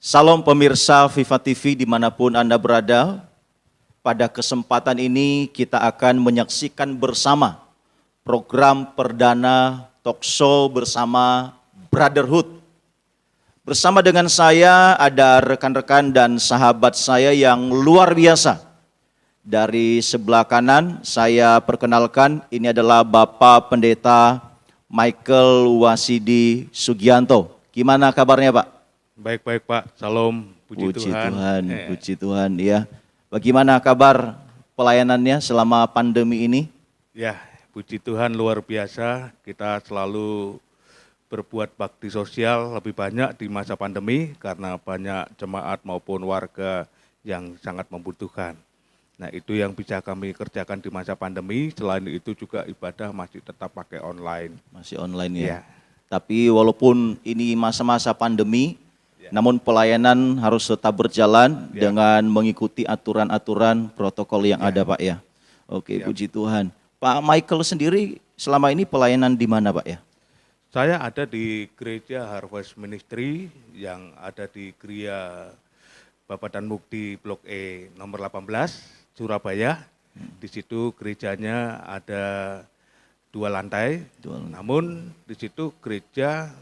Salam pemirsa Viva TV dimanapun Anda berada. Pada kesempatan ini kita akan menyaksikan bersama program perdana talk show bersama Brotherhood. Bersama dengan saya ada rekan-rekan dan sahabat saya yang luar biasa. Dari sebelah kanan saya perkenalkan, ini adalah Bapak Pendeta Michael Wasidi Sugianto. Gimana kabarnya Pak? Baik-baik Pak, salam, puji Tuhan. Puji Tuhan ya. Bagaimana kabar pelayanannya selama pandemi ini? Ya, puji Tuhan luar biasa, kita selalu berbuat bakti sosial lebih banyak di masa pandemi karena banyak jemaat maupun warga yang sangat membutuhkan. Nah itu yang bisa kami kerjakan di masa pandemi, selain itu juga ibadah masih tetap pakai online. Masih online ya? Tapi walaupun ini masa-masa pandemi, namun pelayanan harus tetap berjalan dengan mengikuti aturan-aturan protokol yang ada Pak ya. Oke, puji Tuhan. Pak Michael sendiri selama ini pelayanan di mana Pak ya? Saya ada di gereja Harvest Ministry yang ada di Gereja Bapak dan Mukti Blok E nomor 18 Surabaya. Di situ gerejanya ada 2 lantai. Namun di situ gereja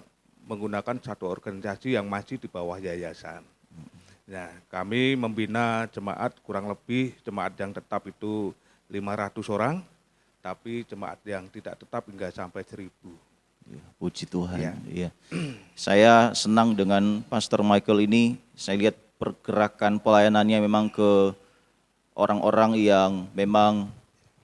menggunakan satu organisasi yang masih di bawah yayasan. Nah, kami membina jemaat kurang lebih jemaat yang tetap itu 500 orang, tapi jemaat yang tidak tetap hingga sampai 1000. Ya, puji Tuhan. Ya. Saya senang dengan Pastor Michael ini. Saya lihat pergerakan pelayanannya memang ke orang-orang yang memang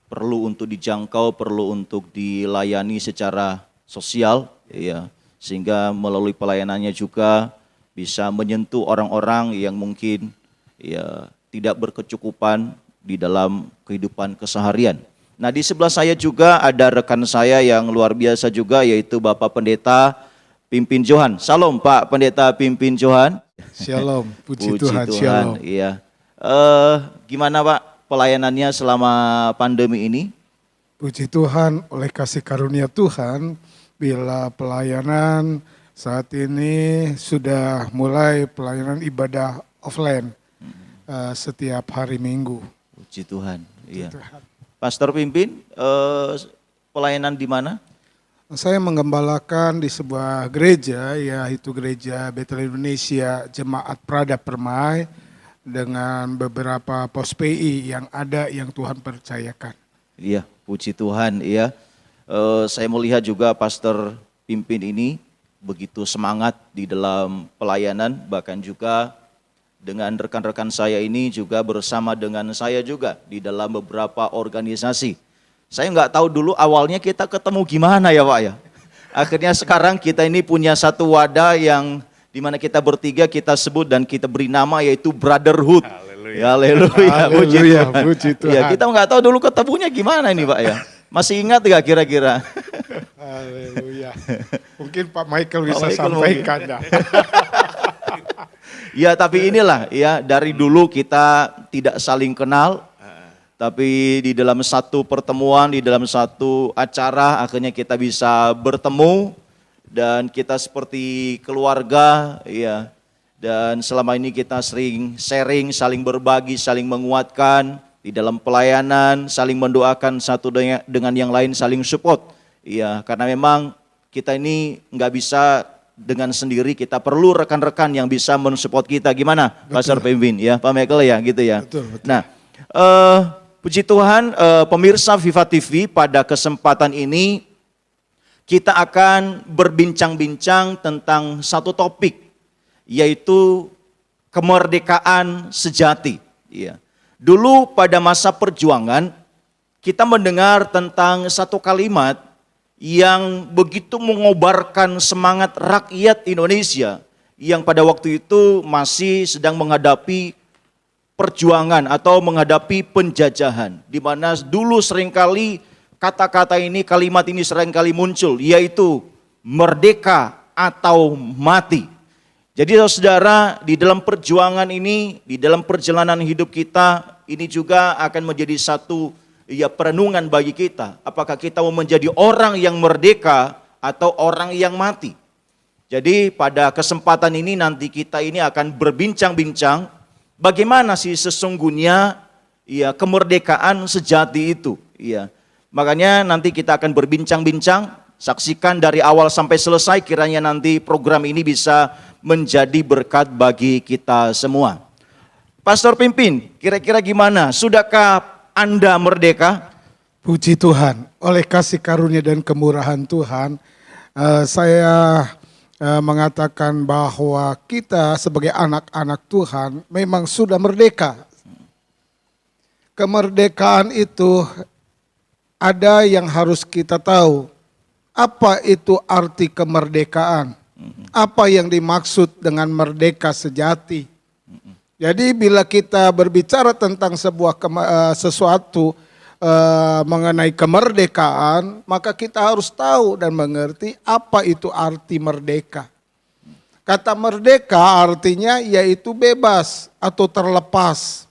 perlu untuk dijangkau, perlu untuk dilayani secara sosial, ya. Sehingga melalui pelayanannya juga bisa menyentuh orang-orang yang mungkin ya tidak berkecukupan di dalam kehidupan keseharian. Nah di sebelah saya juga ada rekan saya yang luar biasa juga yaitu Bapak Pendeta Pimpin Johan. Salam Pak Pendeta Pimpin Johan. Shalom, puji Tuhan. Shalom. Iya. Gimana Pak pelayanannya selama pandemi ini? Puji Tuhan, oleh kasih karunia Tuhan, bila pelayanan saat ini sudah mulai pelayanan ibadah offline setiap hari Minggu. Puji Tuhan. Iya. Pastor Pimpin, pelayanan di mana? Saya menggembalakan di sebuah gereja, yaitu Gereja Betel Indonesia Jemaat Prada Permai, dengan beberapa pos PI yang ada yang Tuhan percayakan. Iya, puji Tuhan. Iya. Saya melihat juga Pastor Pimpin ini begitu semangat di dalam pelayanan, bahkan juga dengan rekan-rekan saya ini juga bersama dengan saya juga di dalam beberapa organisasi. Saya nggak tahu dulu awalnya kita ketemu gimana ya Pak ya. Akhirnya sekarang kita ini punya satu wadah yang dimana kita bertiga kita sebut dan kita beri nama yaitu Brotherhood. Haleluya. Puji Tuhan. Ya, kita nggak tahu dulu ketemunya gimana ini Pak ya. Masih ingat nggak kira-kira? Haleluya. Mungkin Pak Michael bisa sampaikan ya. Ya tapi inilah ya dari dulu kita tidak saling kenal. Tapi di dalam satu pertemuan, di dalam satu acara akhirnya kita bisa bertemu. Dan kita seperti keluarga ya. Dan selama ini kita sering sharing, saling berbagi, saling menguatkan. Di dalam pelayanan, saling mendoakan satu dengan yang lain, saling support. Iya, karena memang kita ini nggak bisa dengan sendiri, kita perlu rekan-rekan yang bisa mensupport kita. Gimana, Pastor Pimpin? Ya, Pak Michael ya, gitu ya. Betul. Nah, puji Tuhan, pemirsa Viva TV pada kesempatan ini kita akan berbincang-bincang tentang satu topik, yaitu kemerdekaan sejati. Iya. Dulu pada masa perjuangan, kita mendengar tentang satu kalimat yang begitu mengobarkan semangat rakyat Indonesia yang pada waktu itu masih sedang menghadapi perjuangan atau menghadapi penjajahan. Di mana dulu seringkali kata-kata ini, kalimat ini seringkali muncul, yaitu merdeka atau mati. Jadi saudara, di dalam perjuangan ini, di dalam perjalanan hidup kita, ini juga akan menjadi satu perenungan bagi kita. Apakah kita mau menjadi orang yang merdeka atau orang yang mati? Jadi pada kesempatan ini nanti kita ini akan berbincang-bincang bagaimana sih sesungguhnya ya kemerdekaan sejati itu. Ya. Makanya nanti kita akan berbincang-bincang, saksikan dari awal sampai selesai, kiranya nanti program ini bisa menjadi berkat bagi kita semua. Pastor Pimpin, kira-kira gimana? Sudahkah Anda merdeka? Puji Tuhan, oleh kasih karunia dan kemurahan Tuhan, saya mengatakan bahwa kita sebagai anak-anak Tuhan memang sudah merdeka. Kemerdekaan itu ada yang harus kita tahu. Apa itu arti kemerdekaan? Apa yang dimaksud dengan merdeka sejati? Jadi bila kita berbicara tentang sesuatu mengenai kemerdekaan, maka kita harus tahu dan mengerti apa itu arti merdeka. Kata merdeka artinya yaitu bebas atau terlepas.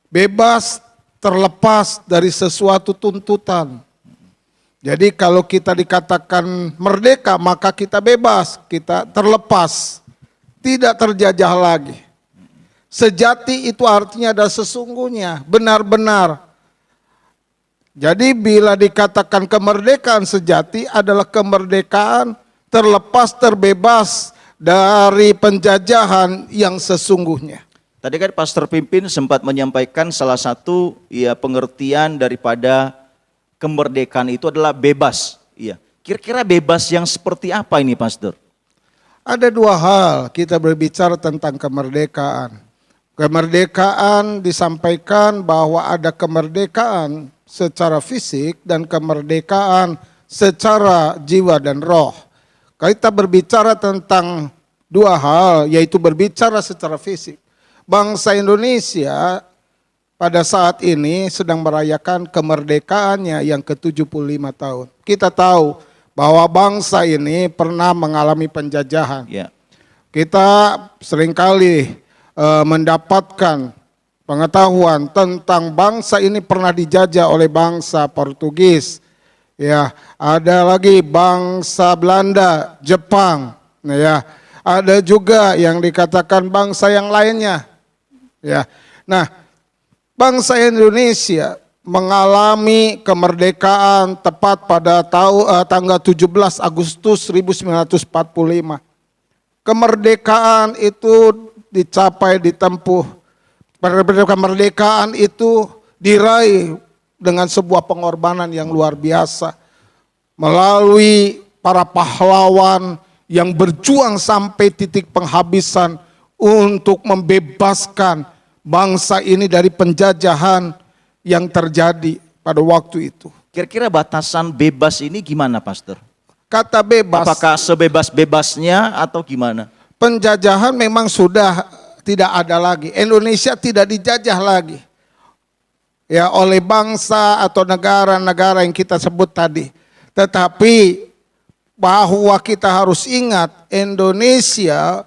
Bebas terlepas dari sesuatu tuntutan. Jadi kalau kita dikatakan merdeka, maka kita bebas, kita terlepas, tidak terjajah lagi. Sejati itu artinya adalah sesungguhnya, benar-benar. Jadi bila dikatakan kemerdekaan sejati adalah kemerdekaan terlepas, terbebas dari penjajahan yang sesungguhnya. Tadi kan Pastor Pimpin sempat menyampaikan salah satu ya pengertian daripada kemerdekaan itu adalah bebas. Iya. Kira-kira bebas yang seperti apa ini, Pastor? Ada dua hal kita berbicara tentang kemerdekaan. Kemerdekaan disampaikan bahwa ada kemerdekaan secara fisik dan kemerdekaan secara jiwa dan roh. Kalau kita berbicara tentang dua hal, yaitu berbicara secara fisik. Bangsa Indonesia pada saat ini sedang merayakan kemerdekaannya yang ke-75 tahun. Kita tahu bahwa bangsa ini pernah mengalami penjajahan. Ya. Kita seringkali mendapatkan pengetahuan tentang bangsa ini pernah dijajah oleh bangsa Portugis. Ya, ada lagi bangsa Belanda, Jepang. Nah, ya, ada juga yang dikatakan bangsa yang lainnya. Ya, nah, bangsa Indonesia mengalami kemerdekaan tepat pada tanggal 17 Agustus 1945. Kemerdekaan itu dicapai, ditempuh. Kemerdekaan itu diraih dengan sebuah pengorbanan yang luar biasa. Melalui para pahlawan yang berjuang sampai titik penghabisan untuk membebaskan bangsa ini dari penjajahan yang terjadi pada waktu itu. Kira-kira batasan bebas ini gimana, Pastor? Kata bebas. Apakah sebebas-bebasnya atau gimana? Penjajahan memang sudah tidak ada lagi. Indonesia tidak dijajah lagi. Ya, oleh bangsa atau negara-negara yang kita sebut tadi. Tetapi bahwa kita harus ingat Indonesia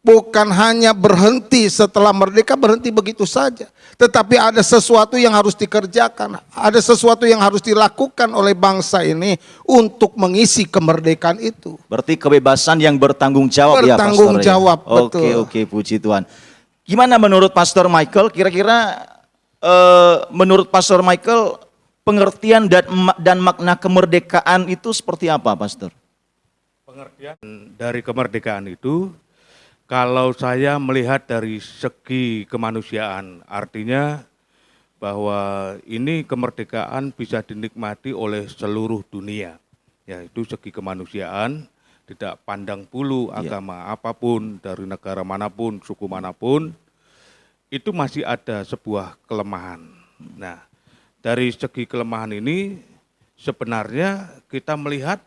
bukan hanya berhenti setelah merdeka, berhenti begitu saja. Tetapi ada sesuatu yang harus dikerjakan. Ada sesuatu yang harus dilakukan oleh bangsa ini untuk mengisi kemerdekaan itu. Berarti kebebasan yang bertanggung jawab ya, Pastor. Bertanggung jawab, ya? betul. Oke, puji Tuhan. Gimana menurut Pastor Michael, kira-kira menurut Pastor Michael, pengertian dan makna kemerdekaan itu seperti apa, Pastor? Pengertian dari kemerdekaan itu, kalau saya melihat dari segi kemanusiaan, artinya bahwa ini kemerdekaan bisa dinikmati oleh seluruh dunia, yaitu segi kemanusiaan, tidak pandang bulu agama apapun, dari negara manapun, suku manapun, itu masih ada sebuah kelemahan. Nah, dari segi kelemahan ini sebenarnya kita melihat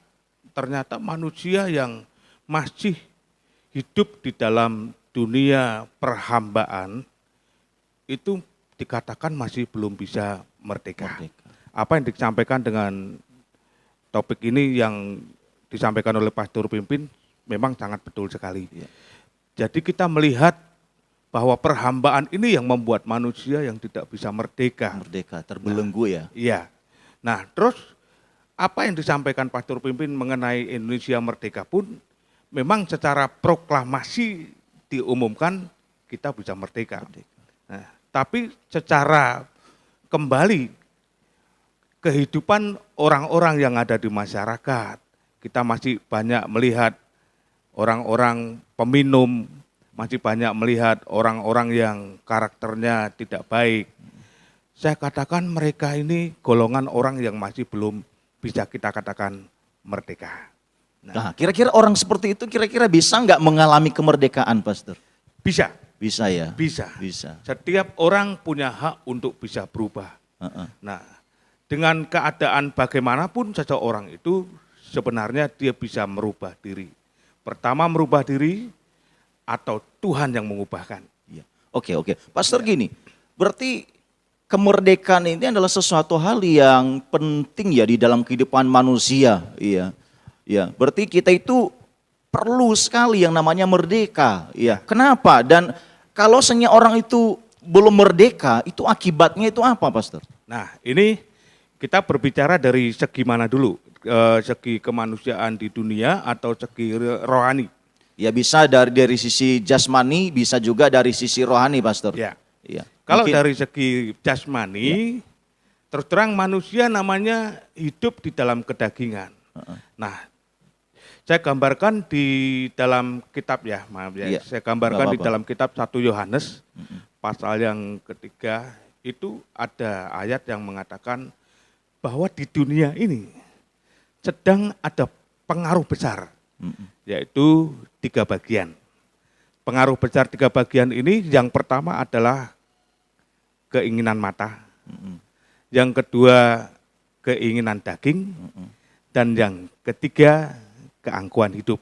ternyata manusia yang masih hidup di dalam dunia perhambaan itu dikatakan masih belum bisa merdeka. Apa yang disampaikan dengan topik ini yang disampaikan oleh Pastor Pimpin memang sangat betul sekali. Ya. Jadi kita melihat bahwa perhambaan ini yang membuat manusia yang tidak bisa merdeka. Merdeka, terbelenggu ya. Iya. Nah, terus apa yang disampaikan Pastor Pimpin mengenai Indonesia merdeka pun memang secara proklamasi diumumkan kita bisa merdeka. Nah, tapi secara kembali kehidupan orang-orang yang ada di masyarakat, kita masih banyak melihat orang-orang peminum, masih banyak melihat orang-orang yang karakternya tidak baik. Saya katakan mereka ini golongan orang yang masih belum bisa kita katakan merdeka. Nah, kira-kira orang seperti itu kira-kira bisa nggak mengalami kemerdekaan, Pastor? Bisa, Bisa ya? bisa. Bisa. Setiap orang punya hak untuk bisa berubah. Nah, dengan keadaan bagaimanapun seseorang itu sebenarnya dia bisa merubah diri. Pertama merubah diri atau Tuhan yang mengubahkan. Iya. Oke. Pastor gini, berarti kemerdekaan ini adalah sesuatu hal yang penting ya di dalam kehidupan manusia. Iya. Ya, berarti kita itu perlu sekali yang namanya merdeka. Ya, kenapa? Dan kalau sebenarnya orang itu belum merdeka, itu akibatnya itu apa, Pastor? Nah, ini kita berbicara dari segi mana dulu? Segi kemanusiaan di dunia atau segi rohani? Ya, bisa dari sisi jasmani, bisa juga dari sisi rohani, Pastor. Ya. Ya. Kalau Mungkin- dari segi jasmani, terus terang manusia namanya hidup di dalam kedagingan. Nah, saya gambarkan di dalam kitab ya, maaf ya. Iya, Saya gambarkan nggak di apa-apa. dalam kitab 1 Yohanes, pasal yang ketiga, itu ada ayat yang mengatakan bahwa di dunia ini sedang ada pengaruh besar, yaitu 3 bagian. Pengaruh besar 3 bagian ini, yang pertama adalah keinginan mata, yang kedua keinginan daging, dan yang ketiga keangkuhan hidup.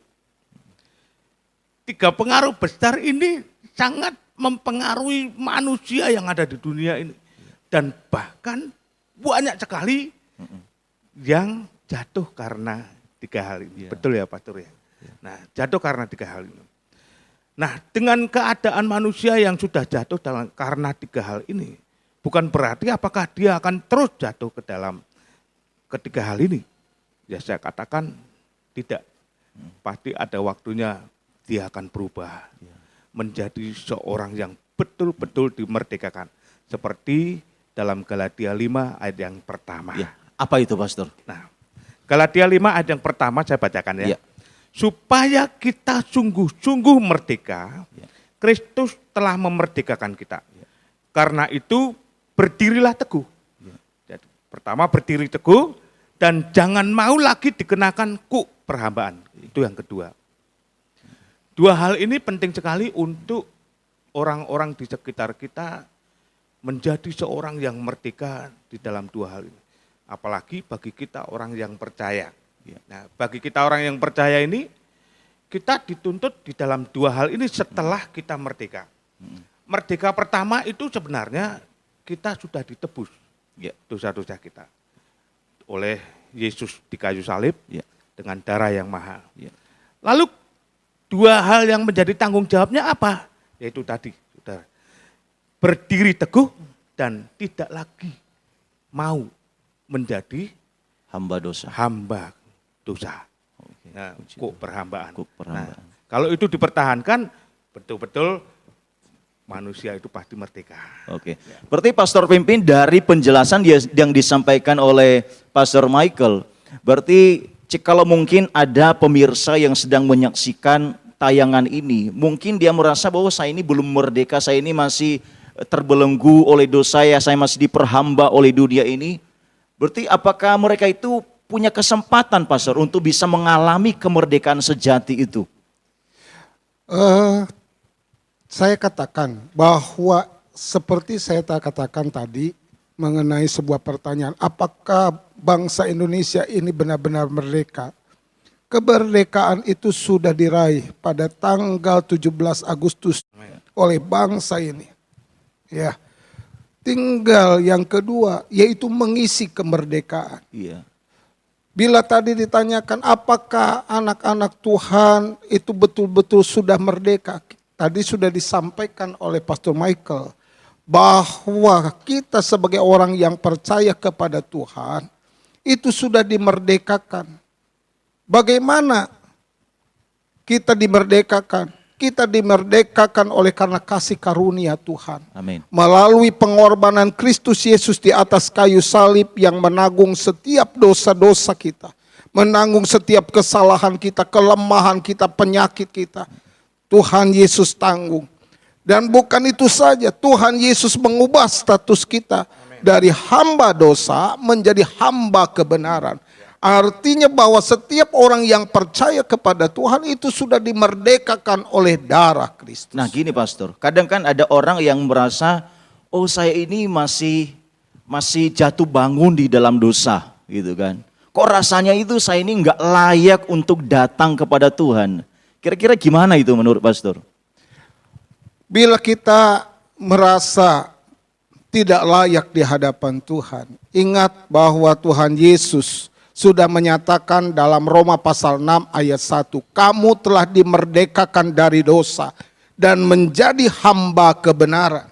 3 pengaruh besar ini sangat mempengaruhi manusia yang ada di dunia ini. Dan bahkan banyak sekali yang jatuh karena 3 hal ini. Ya. Betul ya Pastor ya? Nah, jatuh karena 3 hal ini. Nah, dengan keadaan manusia yang sudah jatuh karena 3 hal ini, bukan berarti apakah dia akan terus jatuh ke dalam ketiga hal ini. Ya saya katakan tidak. Pasti ada waktunya dia akan berubah. Menjadi seorang yang betul-betul dimerdekakan. Seperti dalam Galatia 5 ayat yang pertama. Ya. Apa itu, Pastor? Nah, Galatia 5 ayat yang pertama saya bacakan ya. Ya. Supaya kita sungguh-sungguh merdeka, Kristus telah memerdekakan kita. Karena itu berdirilah teguh. Jadi, pertama berdiri teguh dan jangan mau lagi dikenakan kuk perhambaan. Itu yang kedua. 2 hal ini penting sekali untuk orang-orang di sekitar kita menjadi seorang yang merdeka di dalam 2 hal ini. Apalagi bagi kita orang yang percaya. Nah, bagi kita orang yang percaya ini, kita dituntut di dalam 2 hal ini setelah kita merdeka. Merdeka pertama itu sebenarnya kita sudah ditebus dosa-dosa kita oleh Yesus di kayu salib dengan darah yang mahal. Lalu 2 hal yang menjadi tanggung jawabnya apa? Yaitu tadi, saudara, berdiri teguh dan tidak lagi mau menjadi Hamba dosa. hamba dosa. Nah, puji kuk perhambaan. Kuk perhambaan. Nah, kalau itu dipertahankan, betul-betul manusia itu pasti merdeka. Oke. Berarti Pastor pimpin dari penjelasan yang disampaikan oleh Pastor Michael, berarti kalau mungkin ada pemirsa yang sedang menyaksikan tayangan ini, mungkin dia merasa bahwa saya ini belum merdeka, saya ini masih terbelenggu oleh dosa, ya saya masih diperhamba oleh dunia ini. Berarti apakah mereka itu punya kesempatan, Pastor, untuk bisa mengalami kemerdekaan sejati itu? Saya katakan bahwa seperti saya katakan tadi mengenai sebuah pertanyaan, apakah bangsa Indonesia ini benar-benar merdeka? Kemerdekaan itu sudah diraih pada tanggal 17 Agustus oleh bangsa ini. Ya. Tinggal yang kedua yaitu mengisi kemerdekaan. Iya. Bila tadi ditanyakan apakah anak-anak Tuhan itu betul-betul sudah merdeka, tadi sudah disampaikan oleh Pastor Michael bahwa kita sebagai orang yang percaya kepada Tuhan itu sudah dimerdekakan. Bagaimana Kita dimerdekakan. Kita dimerdekakan oleh karena kasih karunia Tuhan. Amin. Melalui pengorbanan Kristus Yesus di atas kayu salib yang menanggung setiap dosa-dosa kita. Menanggung setiap kesalahan kita, kelemahan kita, penyakit kita. Tuhan Yesus tanggung. Dan bukan itu saja, Tuhan Yesus mengubah status kita dari hamba dosa menjadi hamba kebenaran. Artinya bahwa setiap orang yang percaya kepada Tuhan itu sudah dimerdekakan oleh darah Kristus. Nah gini pastor, kadang kan ada orang yang merasa, oh saya ini masih jatuh bangun di dalam dosa gitu kan. Kok rasanya itu saya ini nggak layak untuk datang kepada Tuhan. Kira-kira gimana itu menurut pastor? Bila kita merasa tidak layak di hadapan Tuhan, ingat bahwa Tuhan Yesus sudah menyatakan dalam Roma pasal 6 ayat 1, kamu telah dimerdekakan dari dosa dan menjadi hamba kebenaran.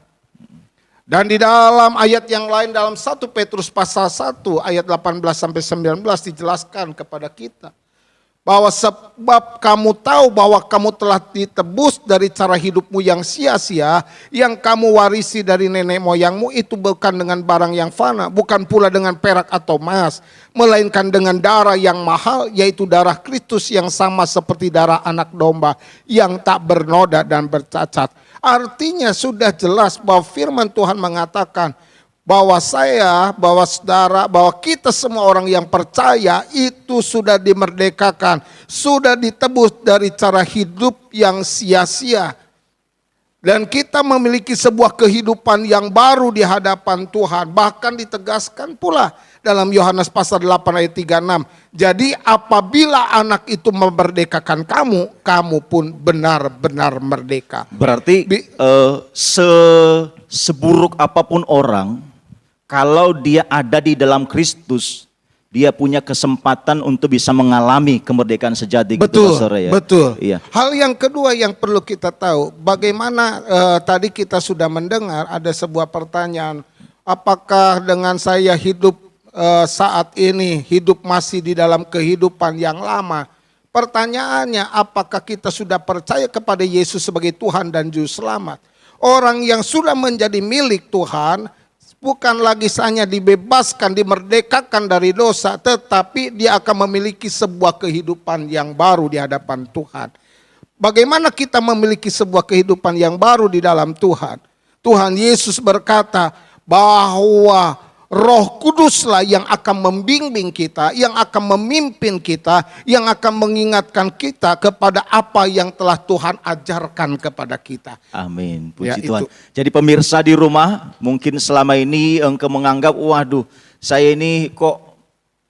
Dan di dalam ayat yang lain dalam 1 Petrus pasal 1 ayat 18 sampai 19 dijelaskan kepada kita bahwa sebab kamu tahu bahwa kamu telah ditebus dari cara hidupmu yang sia-sia, yang kamu warisi dari nenek moyangmu itu bukan dengan barang yang fana, bukan pula dengan perak atau emas, melainkan dengan darah yang mahal, yaitu darah Kristus yang sama seperti darah anak domba yang tak bernoda dan bercacat. Artinya sudah jelas bahwa firman Tuhan mengatakan bahwa bahwa saudara, bahwa kita semua orang yang percaya itu sudah dimerdekakan, sudah ditebus dari cara hidup yang sia-sia. Dan kita memiliki sebuah kehidupan yang baru di hadapan Tuhan. Bahkan ditegaskan pula dalam Yohanes pasal 8 ayat 36. Jadi apabila anak itu memerdekakan kamu, kamu pun benar-benar merdeka. Berarti seburuk apapun orang, kalau dia ada di dalam Kristus, dia punya kesempatan untuk bisa mengalami kemerdekaan sejati. Betul, gitu, pastor, ya? betul. Iya. Hal yang kedua yang perlu kita tahu, bagaimana tadi kita sudah mendengar ada sebuah pertanyaan, apakah dengan saya hidup saat ini, hidup masih di dalam kehidupan yang lama? Pertanyaannya, apakah kita sudah percaya kepada Yesus sebagai Tuhan dan Juru Selamat? Orang yang sudah menjadi milik Tuhan, bukan lagi hanya dibebaskan, dimerdekakan dari dosa, tetapi dia akan memiliki sebuah kehidupan yang baru di hadapan Tuhan. Bagaimana kita memiliki sebuah kehidupan yang baru di dalam Tuhan? Tuhan Yesus berkata bahwa Roh Kuduslah yang akan membimbing kita, yang akan memimpin kita, yang akan mengingatkan kita kepada apa yang telah Tuhan ajarkan kepada kita. Amin, Ya, puji Tuhan. itu. Jadi pemirsa di rumah, mungkin selama ini engkau menganggap, waduh saya ini kok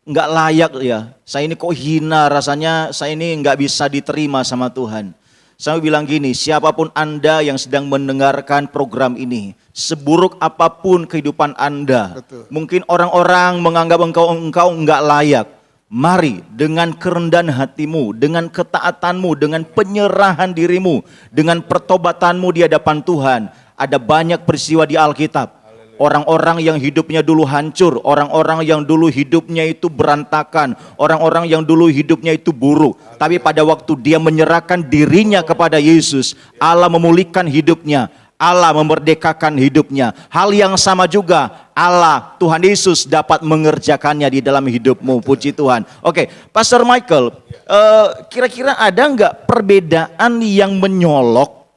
nggak layak ya, saya ini kok hina, rasanya saya ini nggak bisa diterima sama Tuhan. Saya bilang gini, siapapun Anda yang sedang mendengarkan program ini, seburuk apapun kehidupan Anda, Betul. mungkin orang-orang menganggap engkau nggak layak. Mari dengan kerendahan hatimu, dengan ketaatanmu, dengan penyerahan dirimu, dengan pertobatanmu di hadapan Tuhan. Ada banyak peristiwa di Alkitab. Orang-orang yang hidupnya dulu hancur, orang-orang yang dulu hidupnya itu berantakan, orang-orang yang dulu hidupnya itu buruk. Tapi pada waktu dia menyerahkan dirinya kepada Yesus, Allah memulihkan hidupnya, Allah memerdekakan hidupnya. Hal yang sama juga Allah, Tuhan Yesus dapat mengerjakannya di dalam hidupmu. Puji Tuhan. Oke, Pastor Michael, kira-kira ada nggak perbedaan yang menyolok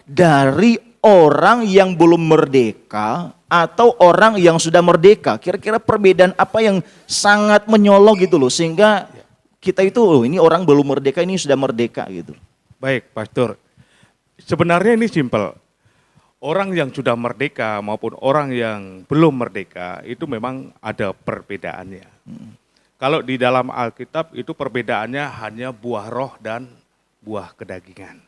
dari orang yang belum merdeka atau orang yang sudah merdeka? Kira-kira perbedaan apa yang sangat menyolok gitu loh, sehingga kita itu, oh ini orang belum merdeka, ini sudah merdeka gitu. Baik, Pastor. Sebenarnya ini simpel. Orang yang sudah merdeka maupun orang yang belum merdeka itu memang ada perbedaannya. Kalau di dalam Alkitab itu perbedaannya hanya buah roh dan buah kedagingan.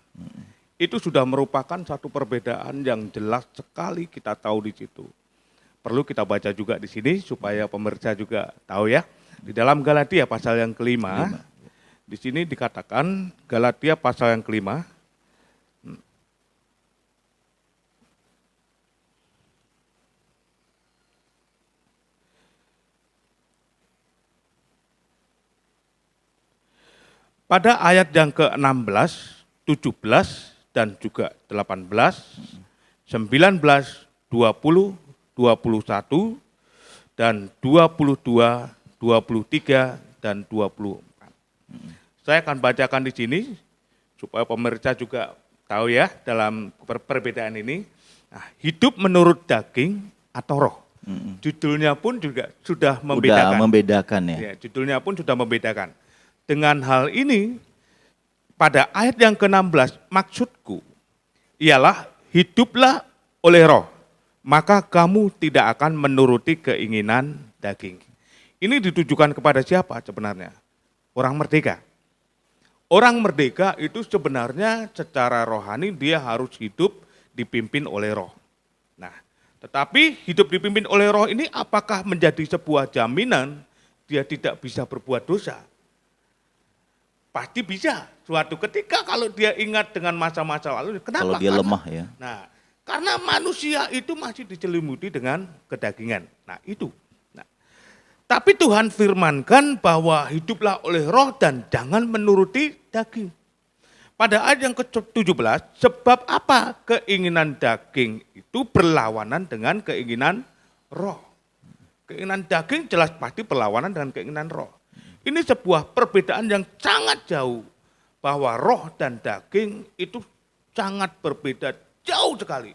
Itu sudah merupakan satu perbedaan yang jelas sekali kita tahu di situ. Perlu kita baca juga di sini supaya pemirsa juga tahu ya. Di dalam Galatia pasal yang kelima, di sini dikatakan Galatia pasal yang kelima, pada ayat yang ke-16, 17, dan juga 18, 19, 20, 21, dan 22, 23, dan 24. Saya akan bacakan di sini, supaya pemirsa juga tahu ya dalam perbedaan ini. Nah, hidup menurut daging atau roh. Judulnya pun juga sudah membedakan. Udah membedakan ya. Ya, judulnya pun sudah membedakan. Dengan hal ini, pada ayat yang ke-16, maksudku ialah hiduplah oleh roh, maka kamu tidak akan menuruti keinginan daging. Ini ditujukan kepada siapa sebenarnya? Orang merdeka. Orang merdeka itu sebenarnya secara rohani dia harus hidup dipimpin oleh roh. Nah, tetapi hidup dipimpin oleh roh ini apakah menjadi sebuah jaminan dia tidak bisa berbuat dosa? Pasti bisa. Suatu ketika kalau dia ingat dengan masa-masa lalu, kenapa? Kalau dia lemah ya. Nah, karena manusia itu masih diselimuti dengan kedagingan. Nah, itu. Nah, tapi Tuhan firmankan bahwa hiduplah oleh roh dan jangan menuruti daging. Pada ayat yang ke-17, sebab apa keinginan daging itu berlawanan dengan keinginan roh. Keinginan daging jelas pasti berlawanan dengan keinginan roh. Ini sebuah perbedaan yang sangat jauh. Bahwa roh dan daging itu sangat berbeda jauh sekali.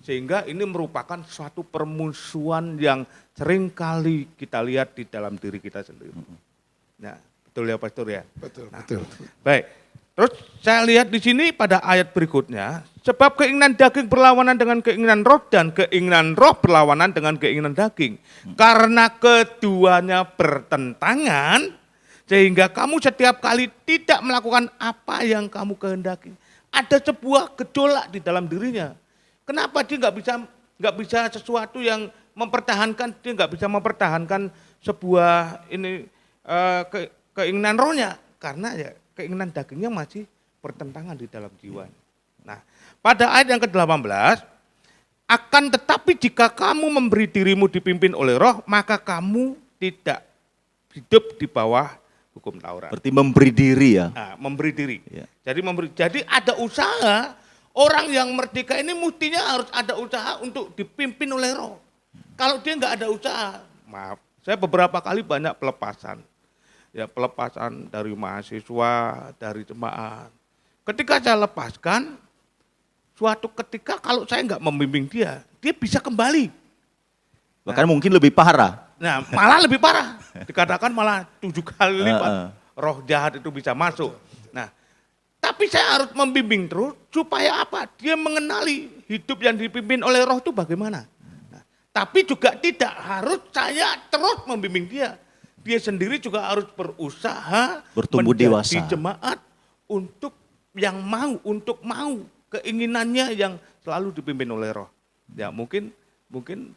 Sehingga ini merupakan suatu permusuhan yang seringkali kita lihat di dalam diri kita sendiri. Nah, betul ya Pastor ya? Betul, Nah, betul. baik. Terus saya lihat di sini pada ayat berikutnya, sebab keinginan daging berlawanan dengan keinginan roh dan keinginan roh berlawanan dengan keinginan daging. Karena keduanya bertentangan, sehingga kamu setiap kali tidak melakukan apa yang kamu kehendaki. Ada sebuah gejolak di dalam dirinya. Kenapa dia nggak bisa sesuatu yang mempertahankan, dia nggak bisa mempertahankan sebuah ini keinginan rohnya, karena ya keinginan dagingnya masih bertentangan di dalam jiwa. Nah, pada ayat yang ke-18, akan tetapi jika kamu memberi dirimu dipimpin oleh roh, maka kamu tidak hidup di bawah hukum Taurat. Berarti memberi diri ya. Nah, memberi diri. Ya. Jadi ada usaha, orang yang merdeka ini mestinya harus ada usaha untuk dipimpin oleh roh. Kalau dia nggak ada usaha, maaf, saya beberapa kali banyak pelepasan. Ya, pelepasan dari mahasiswa, dari jemaat. Ketika saya lepaskan, suatu ketika kalau saya nggak membimbing dia bisa kembali. Bahkan mungkin lebih parah. Nah, malah lebih parah. Dikatakan malah 7 kali lipat roh jahat itu bisa masuk. Nah, tapi saya harus membimbing terus supaya apa? Dia mengenali hidup yang dipimpin oleh roh itu bagaimana. Nah, tapi juga tidak harus saya terus membimbing dia. Dia sendiri juga harus berusaha Bertumbuh menjadi dewasa. jemaat untuk mau keinginannya yang selalu dipimpin oleh roh. Ya, mungkin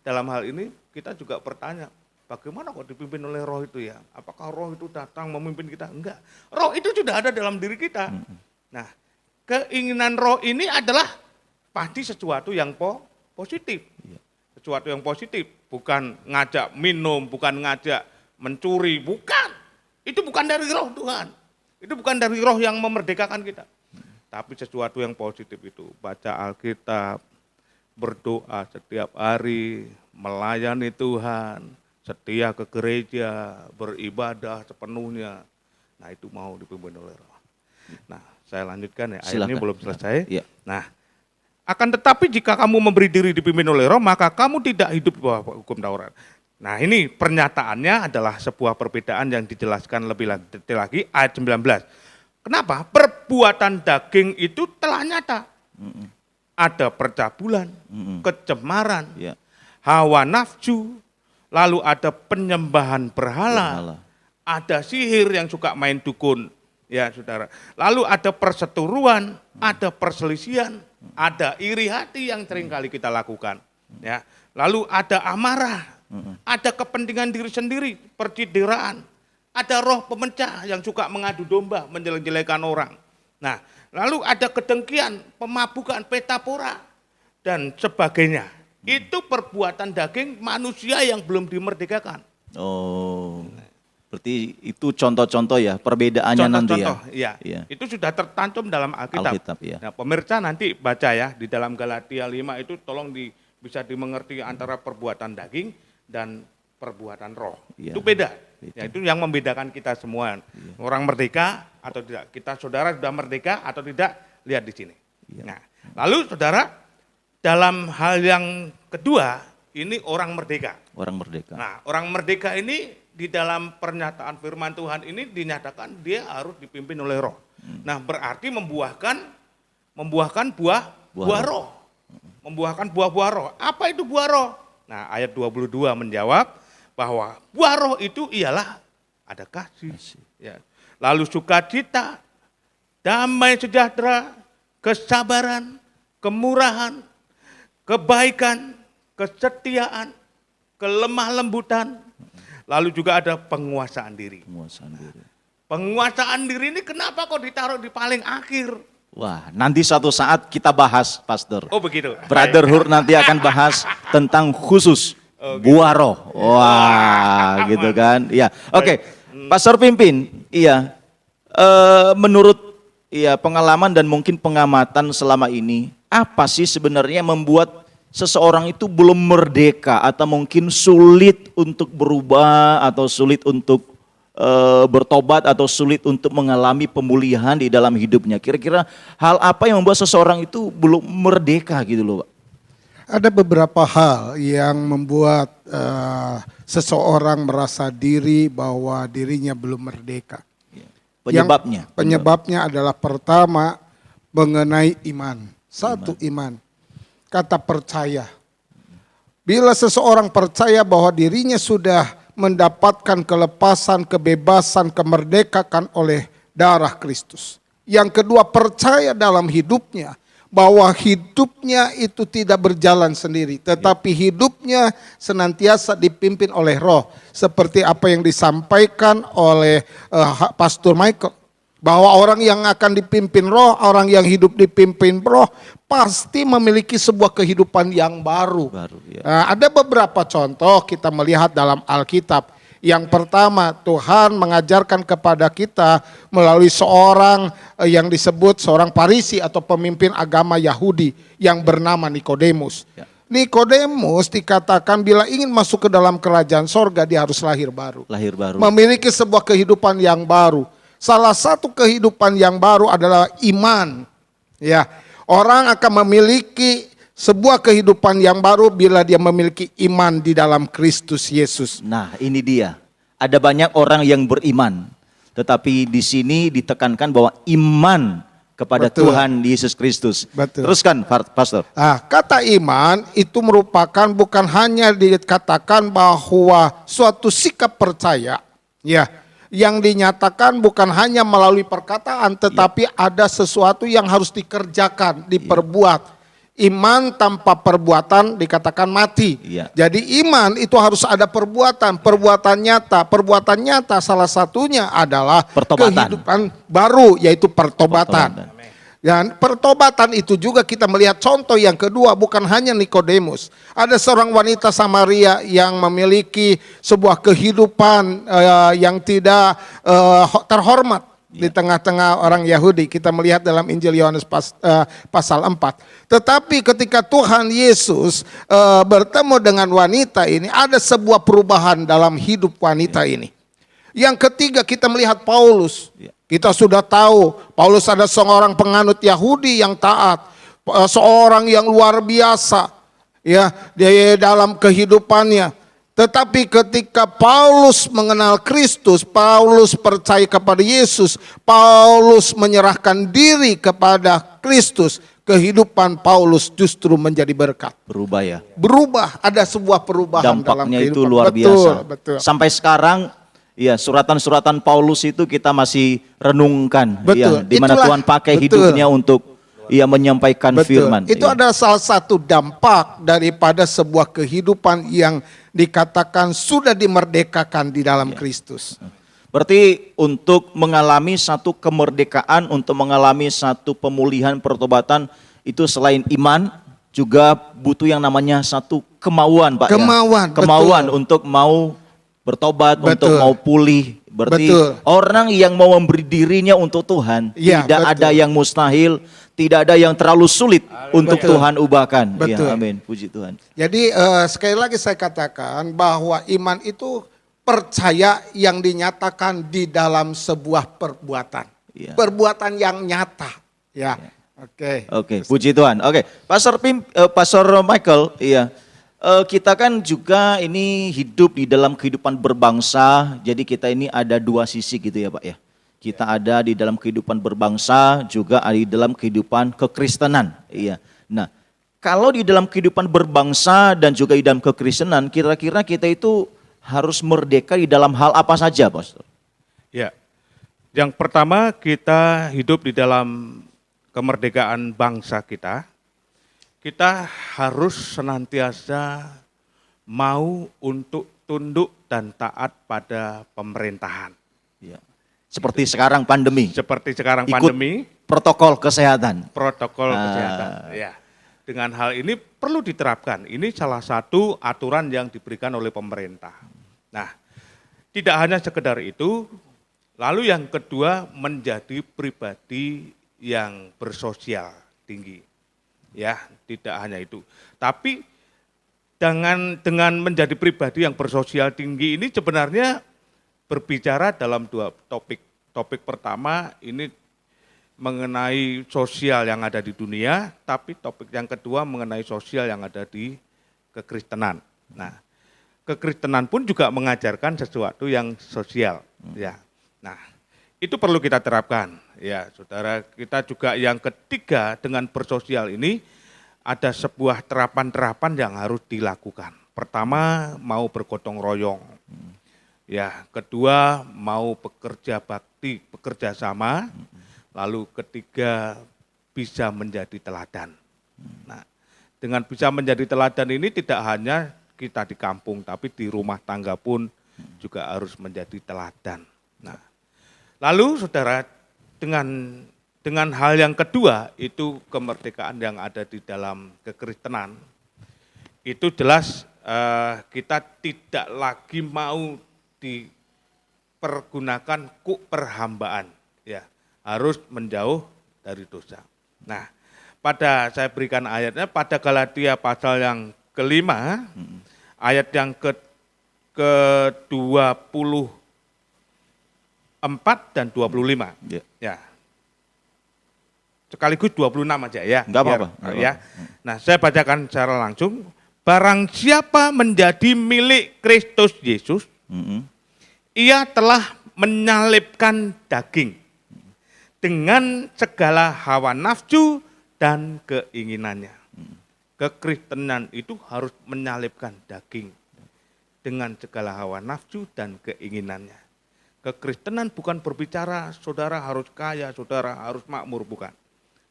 dalam hal ini kita juga bertanya, bagaimana kok dipimpin oleh roh itu ya? Apakah roh itu datang memimpin kita? Enggak. Roh itu sudah ada dalam diri kita. Nah, keinginan roh ini adalah pasti sesuatu yang positif. Sesuatu yang positif, bukan ngajak minum, bukan ngajak mencuri, bukan. Itu bukan dari roh Tuhan. Itu bukan dari roh yang memerdekakan kita. Tapi sesuatu yang positif itu, baca Alkitab, berdoa setiap hari, melayani Tuhan, setia ke gereja, beribadah sepenuhnya. Nah, itu mau dipimpin oleh roh. Nah, saya lanjutkan ya, ayat ini belum selesai. Ya. Nah, akan tetapi jika kamu memberi diri dipimpin oleh roh, maka kamu tidak hidup di bawah hukum Taurat. Nah, ini pernyataannya adalah sebuah perbedaan yang dijelaskan lebih detail lagi ayat 19. Kenapa? Perbuatan daging itu telah nyata. Ada percabulan, kecemaran, Ya. hawa nafsu, lalu ada penyembahan berhala, ada sihir yang suka main dukun, ya saudara. Lalu ada perseteruan, ada perselisihan, ada iri hati yang seringkali kita lakukan. Ya. Lalu ada amarah, ada kepentingan diri sendiri, percideraan, ada roh pemecah yang suka mengadu domba, menjelek-jelekan orang. Nah, lalu ada kedengkian, pemabukan, petapora, dan sebagainya. Itu perbuatan daging manusia yang belum dimerdekakan. Oh, Berarti itu contoh-contoh ya perbedaannya nanti ya. Contoh-contoh, iya. Iya. Itu sudah tercantum dalam Alkitab. Alkitab, iya. Nah, pemirsa nanti baca ya di dalam Galatia 5 itu tolong bisa dimengerti antara perbuatan daging dan perbuatan roh. Iya. Itu beda. Ya, itu yang membedakan kita semua. Iya. Orang merdeka atau tidak. Kita saudara sudah merdeka atau tidak, lihat di sini. Iya. Nah, lalu saudara dalam hal yang kedua, ini orang merdeka. Orang merdeka. Nah, orang merdeka ini di dalam pernyataan firman Tuhan ini dinyatakan dia harus dipimpin oleh roh. Nah, berarti membuahkan buah roh. Membuahkan buah-buah roh. Apa itu buah roh? Nah, ayat 22 menjawab bahwa buah roh itu ialah ada kasih. Ya. Lalu sukacita, damai sejahtera, kesabaran, kemurahan, kebaikan, kesetiaan, kelemah lembutan, lalu juga ada penguasaan diri. Penguasaan diri. Penguasaan diri ini kenapa kok ditaruh di paling akhir? Wah, nanti suatu saat kita bahas, Pastor. Oh begitu. Brotherhood nanti akan bahas tentang khusus buah roh. Wah, gitu kan. Iya. Oke, Pastor pimpin. Iya. Menurut pengalaman dan mungkin pengamatan selama ini, apa sih sebenarnya membuat seseorang itu belum merdeka atau mungkin sulit untuk berubah atau sulit untuk bertobat atau sulit untuk mengalami pemulihan di dalam hidupnya? Kira-kira hal apa yang membuat seseorang itu belum merdeka gitu loh, Pak? Ada beberapa hal yang membuat seseorang merasa diri bahwa dirinya belum merdeka. Penyebabnya? Penyebabnya adalah pertama mengenai iman. Satu iman. Kata percaya. Bila seseorang percaya bahwa dirinya sudah mendapatkan kelepasan, kebebasan, kemerdekaan oleh darah Kristus. Yang kedua, percaya dalam hidupnya bahwa hidupnya itu tidak berjalan sendiri, tetapi hidupnya senantiasa dipimpin oleh roh. Seperti apa yang disampaikan oleh Pastor Michael. Bahwa orang yang akan dipimpin roh, orang yang hidup dipimpin roh, pasti memiliki sebuah kehidupan yang baru. Ada beberapa contoh kita melihat dalam Alkitab. Yang pertama, Tuhan mengajarkan kepada kita melalui seorang yang disebut seorang Farisi atau pemimpin agama Yahudi yang bernama Nikodemus. Nikodemus dikatakan bila ingin masuk ke dalam kerajaan sorga dia harus lahir baru. Lahir baru. Memiliki sebuah kehidupan yang baru. Salah satu kehidupan yang baru adalah iman. Ya, orang akan memiliki sebuah kehidupan yang baru bila dia memiliki iman di dalam Kristus Yesus. Nah, ini dia. Ada banyak orang yang beriman, tetapi di sini ditekankan bahwa iman kepada Betul. Tuhan Yesus Kristus. Betul. Teruskan, Pastor. Kata iman itu merupakan bukan hanya dikatakan bahwa suatu sikap percaya, ya, yang dinyatakan bukan hanya melalui perkataan, tetapi ada sesuatu yang harus dikerjakan, diperbuat. Iman tanpa perbuatan dikatakan mati. Jadi iman itu harus ada perbuatan, perbuatan nyata. Perbuatan nyata salah satunya adalah kehidupan baru, yaitu pertobatan. Dan pertobatan itu juga kita melihat contoh yang kedua, bukan hanya Nikodemus. Ada seorang wanita Samaria yang memiliki sebuah kehidupan yang tidak terhormat di tengah-tengah orang Yahudi. Kita melihat dalam Injil Yohanes pasal 4. Tetapi ketika Tuhan Yesus bertemu dengan wanita ini, ada sebuah perubahan dalam hidup wanita ini. Yang ketiga kita melihat Paulus. Kita sudah tahu Paulus ada seorang penganut Yahudi yang taat, seorang yang luar biasa ya di dalam kehidupannya. Tetapi ketika Paulus mengenal Kristus, Paulus percaya kepada Yesus, Paulus menyerahkan diri kepada Kristus, kehidupan Paulus justru menjadi berkat. Berubah ya. Berubah, ada sebuah perubahan dalam kehidupan. Dampaknya itu luar biasa. Betul. Sampai sekarang ya, suratan-suratan Paulus itu kita masih renungkan. Betul. Ya, di mana Tuhan pakai hidupnya untuk menyampaikan firman. Itu adalah salah satu dampak daripada sebuah kehidupan yang dikatakan sudah dimerdekakan di dalam Kristus. Berarti untuk mengalami satu kemerdekaan, untuk mengalami satu pemulihan, pertobatan, itu selain iman, juga butuh yang namanya satu kemauan, Pak. Kemauan, Kemauan betul. untuk mau bertobat, Betul. untuk mau pulih. Berarti Betul. orang yang mau memberi dirinya untuk Tuhan, Ya, tidak betul. ada yang mustahil, tidak ada yang terlalu sulit untuk Betul. Tuhan ubahkan. Betul. Ya, amin. Puji Tuhan. Jadi sekali lagi saya katakan bahwa iman itu percaya yang dinyatakan di dalam sebuah perbuatan. Iya. Perbuatan yang nyata. Ya. Oke. Oke, puji Tuhan. Oke, Pastor Michael, iya. Kita kan juga ini hidup di dalam kehidupan berbangsa, jadi kita ini ada dua sisi gitu ya Pak ya. Kita ada di dalam kehidupan berbangsa, juga ada di dalam kehidupan kekristenan. Iya. Nah, kalau di dalam kehidupan berbangsa dan juga di dalam kekristenan, kira-kira kita itu harus merdeka di dalam hal apa saja, Pastor? Ya, yang pertama kita hidup di dalam kemerdekaan bangsa kita. Kita harus senantiasa mau untuk tunduk dan taat pada pemerintahan. Iya. Seperti sekarang pandemi, Seperti sekarang ikut pandemi, protokol kesehatan. protokol kesehatan. Ya. Dengan hal ini perlu diterapkan. Ini salah satu aturan yang diberikan oleh pemerintah. Nah, tidak hanya sekedar itu, lalu yang kedua menjadi pribadi yang bersosial tinggi. Ya, tidak hanya itu. Tapi dengan menjadi pribadi yang bersosial tinggi ini sebenarnya berbicara dalam dua topik. Topik pertama ini mengenai sosial yang ada di dunia, tapi topik yang kedua mengenai sosial yang ada di kekristenan. Nah, kekristenan pun juga mengajarkan sesuatu yang sosial, ya. Nah, itu perlu kita terapkan, ya, saudara. Kita juga yang ketiga dengan bersosial ini ada sebuah terapan-terapan yang harus dilakukan. Pertama, mau bergotong royong. Ya, kedua mau bekerja bakti, bekerja sama. Lalu ketiga bisa menjadi teladan. Nah, dengan bisa menjadi teladan ini tidak hanya kita di kampung, tapi di rumah tangga pun juga harus menjadi teladan. Nah, lalu saudara dengan hal yang kedua itu kemerdekaan yang ada di dalam kekristenan. Itu jelas kita tidak lagi mau dipergunakan perhambaan, ya, harus menjauh dari dosa. Nah, saya berikan ayatnya pada Galatia pasal yang kelima, ayat yang ke-24 dan 25. Ya. Ya. Sekaligus 26 aja ya. Enggak apa-apa. Ya. Nah, saya bacakan secara langsung. Barang siapa menjadi milik Kristus Yesus, ia telah menyalibkan daging dengan segala hawa nafsu dan keinginannya. Kekristenan itu harus menyalibkan daging dengan segala hawa nafsu dan keinginannya. Kekristenan bukan berbicara saudara harus kaya, saudara harus makmur, bukan.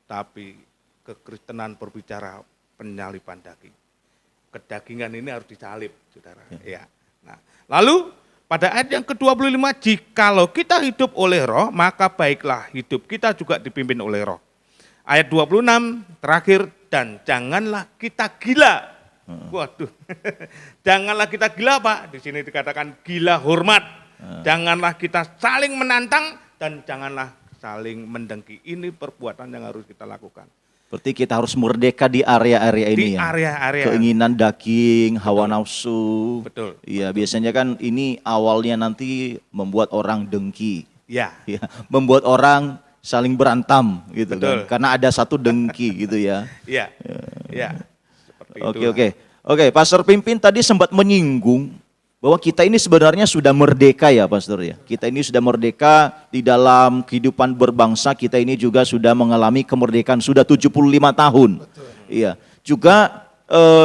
Tapi kekristenan berbicara penyaliban daging. Kedagingan ini harus disalib, saudara. Ya. Nah, lalu pada ayat yang ke-25, jikalau kita hidup oleh roh, maka baiklah hidup kita juga dipimpin oleh roh. Ayat 26 terakhir, dan janganlah kita gila. Waduh, janganlah kita gila Pak, di sini dikatakan gila hormat. Janganlah kita saling menantang dan janganlah saling mendengki. Ini perbuatan yang harus kita lakukan. Berarti kita harus merdeka di area-area ini Di ya. area-area. Keinginan daging, hawa nafsu. Betul. Iya, biasanya kan ini awalnya nanti membuat orang dengki. Ya. Ya, membuat orang saling berantem gitu Betul. kan. Karena ada satu dengki gitu ya. Iya. Ya. Seperti Oke, Pastor Pimpin tadi sempat menyinggung bahwa kita ini sebenarnya sudah merdeka ya Pastor ya. Kita ini sudah merdeka di dalam kehidupan berbangsa, kita ini juga sudah mengalami kemerdekaan sudah 75 tahun. Betul. Iya. Juga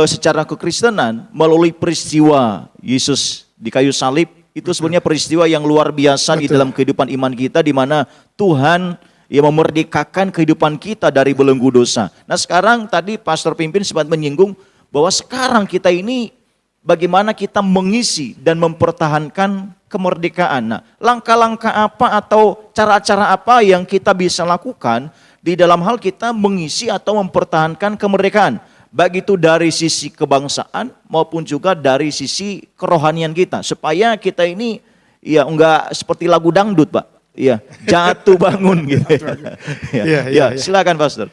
secara kekristenan melalui peristiwa Yesus di kayu salib itu sebenarnya peristiwa yang luar biasa di dalam kehidupan iman kita, di mana Tuhan yang memerdekakan kehidupan kita dari belenggu dosa. Nah, sekarang tadi Pastor Pimpin sempat menyinggung bahwa sekarang kita ini bagaimana kita mengisi dan mempertahankan kemerdekaan. Nah, langkah-langkah apa atau cara-cara apa yang kita bisa lakukan di dalam hal kita mengisi atau mempertahankan kemerdekaan? baik itu dari sisi kebangsaan maupun juga dari sisi kerohanian kita, supaya kita ini ya enggak seperti lagu dangdut, Pak. Ya, jatuh bangun gitu. Ya, silakan Pastor.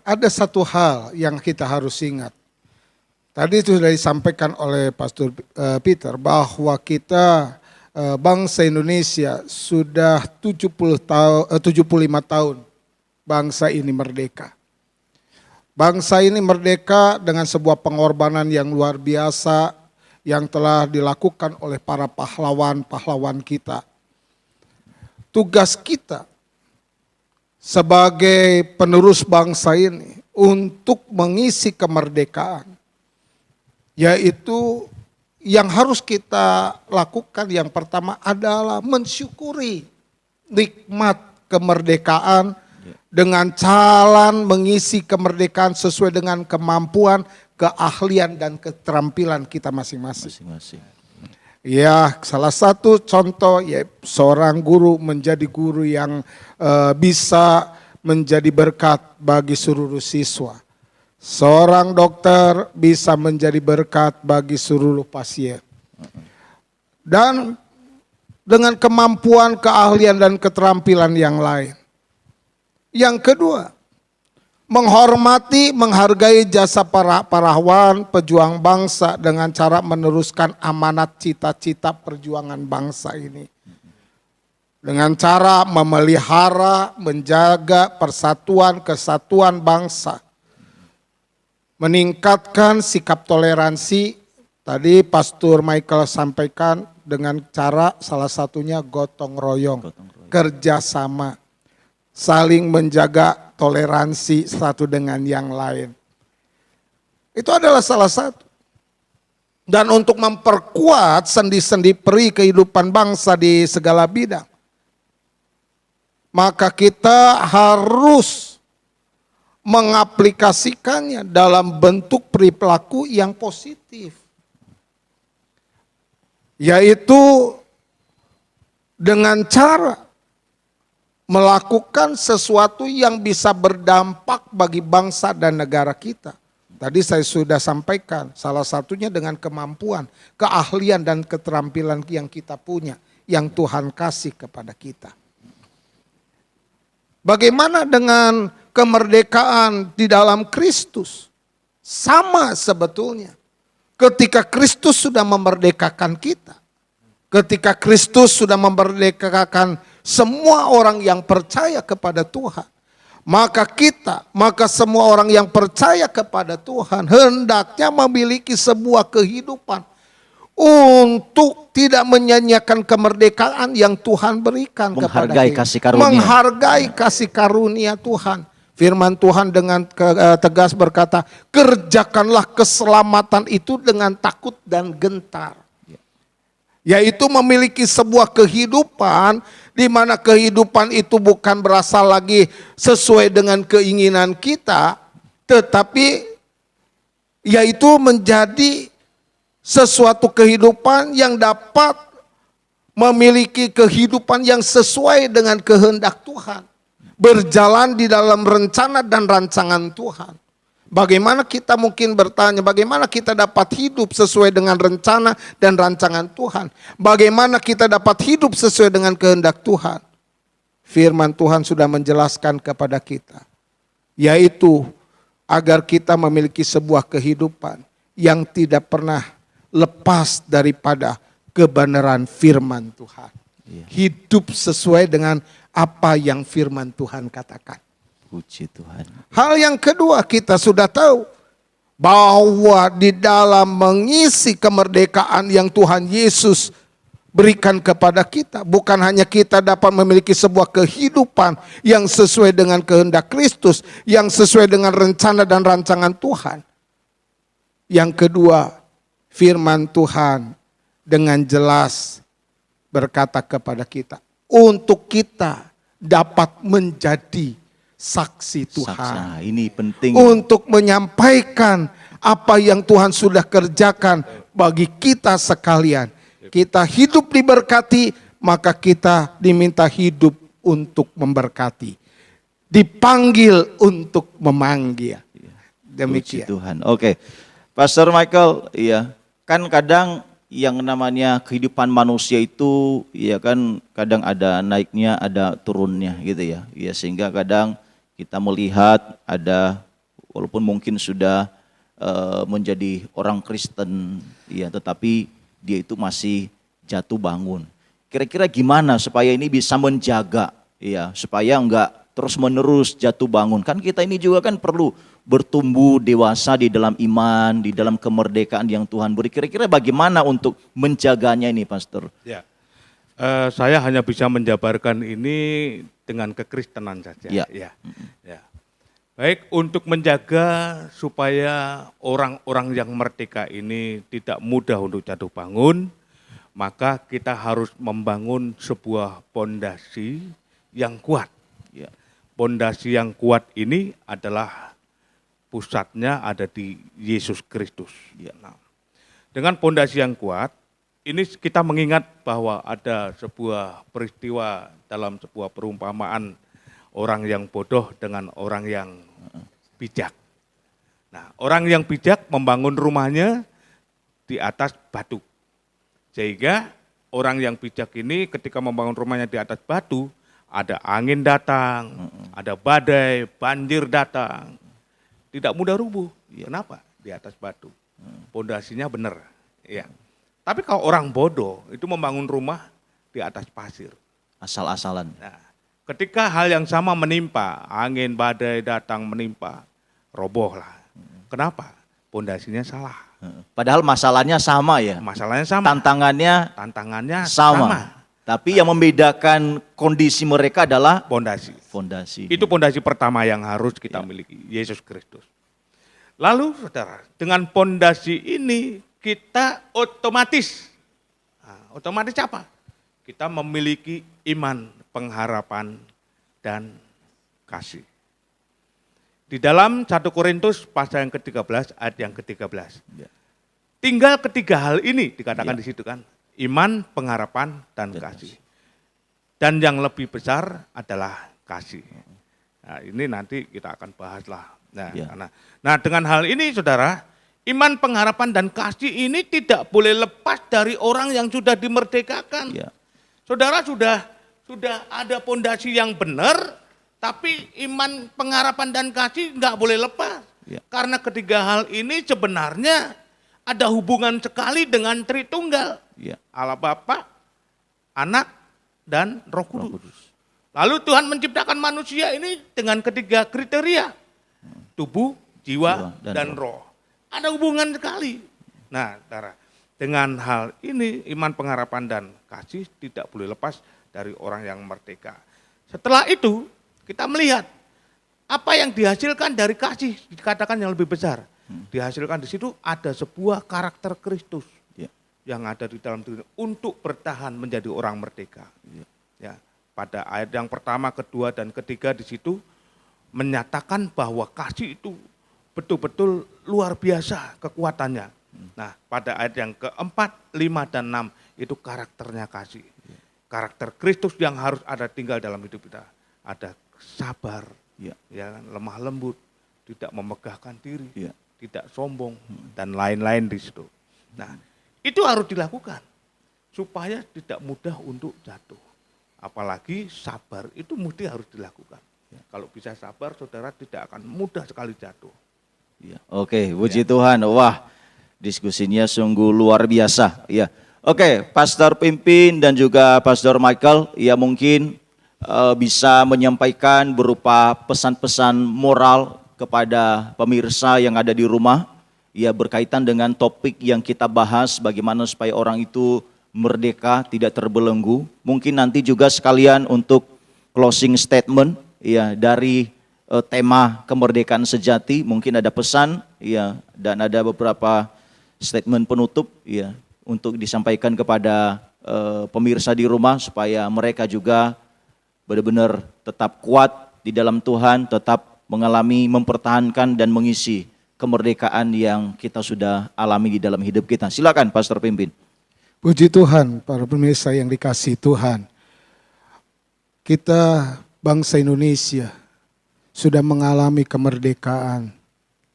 Ada satu hal yang kita harus ingat. Tadi itu sudah disampaikan oleh Pastor Peter bahwa kita bangsa Indonesia sudah 75 tahun bangsa ini merdeka. Bangsa ini merdeka dengan sebuah pengorbanan yang luar biasa yang telah dilakukan oleh para pahlawan-pahlawan kita. Tugas kita sebagai penerus bangsa ini untuk mengisi kemerdekaan, yaitu yang harus kita lakukan yang pertama adalah mensyukuri nikmat kemerdekaan dengan jalan mengisi kemerdekaan sesuai dengan kemampuan, keahlian, dan keterampilan kita masing-masing. Ya, salah satu contoh ya seorang guru menjadi guru yang bisa menjadi berkat bagi seluruh siswa. Seorang dokter bisa menjadi berkat bagi seluruh pasien. Dan dengan kemampuan, keahlian, dan keterampilan yang lain. Yang kedua, menghormati, menghargai jasa para pahlawan, pejuang bangsa dengan cara meneruskan amanat cita-cita perjuangan bangsa ini. Dengan cara memelihara, menjaga persatuan, kesatuan bangsa. Meningkatkan sikap toleransi, tadi Pastor Michael sampaikan dengan cara salah satunya gotong royong, kerjasama. Saling menjaga toleransi satu dengan yang lain. Itu adalah salah satu. Dan untuk memperkuat sendi-sendi peri kehidupan bangsa di segala bidang, maka kita harus mengaplikasikannya dalam bentuk perilaku yang positif. Yaitu dengan cara melakukan sesuatu yang bisa berdampak bagi bangsa dan negara kita. Tadi saya sudah sampaikan, salah satunya dengan kemampuan, keahlian, dan keterampilan yang kita punya, yang Tuhan kasih kepada kita. Bagaimana dengan kemerdekaan di dalam Kristus? Sama sebetulnya. Ketika Kristus sudah memerdekakan kita, ketika Kristus sudah memerdekakan semua orang yang percaya kepada Tuhan, maka semua orang yang percaya kepada Tuhan hendaknya memiliki sebuah kehidupan untuk tidak menyanyiakan kemerdekaan yang Tuhan berikan kepada kita. Menghargai kasih karunia Tuhan. Firman Tuhan dengan tegas berkata, kerjakanlah keselamatan itu dengan takut dan gentar. Yaitu memiliki sebuah kehidupan di mana kehidupan itu bukan berasal lagi sesuai dengan keinginan kita, tetapi yaitu menjadi sesuatu kehidupan yang dapat memiliki kehidupan yang sesuai dengan kehendak Tuhan. Berjalan di dalam rencana dan rancangan Tuhan. Bagaimana kita mungkin bertanya, bagaimana kita dapat hidup sesuai dengan rencana dan rancangan Tuhan? Bagaimana kita dapat hidup sesuai dengan kehendak Tuhan? Firman Tuhan sudah menjelaskan kepada kita, yaitu agar kita memiliki sebuah kehidupan yang tidak pernah lepas daripada kebenaran firman Tuhan. Hidup sesuai dengan apa yang firman Tuhan katakan. Puji Tuhan. Hal yang kedua, kita sudah tahu bahwa di dalam mengisi kemerdekaan yang Tuhan Yesus berikan kepada kita, bukan hanya kita dapat memiliki sebuah kehidupan yang sesuai dengan kehendak Kristus, yang sesuai dengan rencana dan rancangan Tuhan. Yang kedua, firman Tuhan dengan jelas berkata kepada kita, untuk kita dapat menjadi saksi Tuhan. Ini penting. Untuk menyampaikan apa yang Tuhan sudah kerjakan bagi kita sekalian. Kita hidup diberkati, maka kita diminta hidup untuk memberkati. Dipanggil untuk memanggil. Puji Demikian. Tuhan. Oke. Pastor Michael, iya. Kan kadang yang namanya kehidupan manusia itu ya kan kadang ada naiknya, ada turunnya gitu ya. Ya sehingga kadang kita melihat ada walaupun mungkin sudah menjadi orang Kristen ya tetapi dia itu masih jatuh bangun. Kira-kira gimana supaya ini bisa menjaga ya supaya enggak terus-menerus jatuh bangun. Kan kita ini juga kan perlu bertumbuh dewasa di dalam iman, di dalam kemerdekaan yang Tuhan beri. Kira-kira bagaimana untuk menjaganya ini, Pastor? Ya, saya hanya bisa menjabarkan ini dengan kekristenan saja. Ya. Ya. Ya. Baik, untuk menjaga supaya orang-orang yang merdeka ini tidak mudah untuk jatuh bangun, maka kita harus membangun sebuah pondasi yang kuat. Ya. Pondasi yang kuat ini adalah pusatnya ada di Yesus Kristus. Ya. Nah, dengan pondasi yang kuat, ini kita mengingat bahwa ada sebuah peristiwa dalam sebuah perumpamaan orang yang bodoh dengan orang yang bijak. Nah, orang yang bijak membangun rumahnya di atas batu. Sehingga orang yang bijak ini ketika membangun rumahnya di atas batu, ada angin datang, ada badai, banjir datang. Tidak mudah rubuh. Kenapa? Di atas batu. Pondasinya benar. Ya. Tapi kalau orang bodoh itu membangun rumah di atas pasir. Asal-asalan. Nah, ketika hal yang sama menimpa, angin badai datang menimpa, robohlah. Kenapa? Pondasinya salah. Padahal masalahnya sama ya. Masalahnya sama. Tantangannya sama. Tapi yang membedakan kondisi mereka adalah Pondasi. fondasi. Itu pondasi pertama yang harus kita miliki, Yesus Kristus. Lalu saudara, dengan pondasi ini kita otomatis apa? Kita memiliki iman, pengharapan, dan kasih. Di dalam 1 Korintus pasal yang ke-13 ayat yang ke-13. Ya. Tinggal ketiga hal ini dikatakan Ya. di situ kan. Iman, pengharapan, dan kasih. Dan yang lebih besar adalah kasih. Nah, ini nanti kita akan bahaslah. Nah, Ya. nah, dengan hal ini saudara, iman, pengharapan, dan kasih ini tidak boleh lepas dari orang yang sudah dimerdekakan. Ya. Saudara sudah ada pondasi yang benar, tapi iman, pengharapan, dan kasih nggak boleh lepas. Ya. Karena ketiga hal ini sebenarnya ada hubungan sekali dengan Tritunggal. Ya. Allah Bapa, Anak, dan Roh Kudus. Lalu Tuhan menciptakan manusia ini dengan ketiga kriteria. Tubuh, jiwa, dan roh. Ada hubungan sekali. Nah, saudara, dengan hal ini iman, pengharapan, dan kasih tidak boleh lepas dari orang yang merdeka. Setelah itu kita melihat apa yang dihasilkan dari kasih, dikatakan yang lebih besar. Dihasilkan di situ ada sebuah karakter Kristus yang ada di dalam diri untuk bertahan menjadi orang merdeka. Ya, pada ayat yang pertama, kedua, dan ketiga di situ menyatakan bahwa kasih itu betul-betul luar biasa kekuatannya. Nah, pada ayat yang keempat, 5, dan 6 itu karakternya kasih. Karakter Kristus yang harus ada tinggal dalam hidup kita. Ada sabar, ya kan, lemah lembut, tidak memegahkan diri, tidak sombong, dan lain-lain di situ. Nah, itu harus dilakukan supaya tidak mudah untuk jatuh. Apalagi sabar itu mesti harus dilakukan. Kalau bisa sabar, saudara tidak akan mudah sekali jatuh. Ya. Oke, puji Tuhan. Wah, diskusinya sungguh luar biasa. Ya. Oke, Pastor Pimpin dan juga Pastor Michael, ya mungkin bisa menyampaikan berupa pesan-pesan moral kepada pemirsa yang ada di rumah. Ya, berkaitan dengan topik yang kita bahas, bagaimana supaya orang itu merdeka, tidak terbelenggu. Mungkin nanti juga sekalian untuk closing statement ya dari tema kemerdekaan sejati, mungkin ada pesan ya dan ada beberapa statement penutup ya untuk disampaikan kepada pemirsa di rumah supaya mereka juga benar-benar tetap kuat di dalam Tuhan, tetap mengalami, mempertahankan dan mengisi kemerdekaan yang kita sudah alami di dalam hidup kita. Silakan Pastor Pimpin. Puji Tuhan, para pemirsa yang dikasihi Tuhan. Kita bangsa Indonesia sudah mengalami kemerdekaan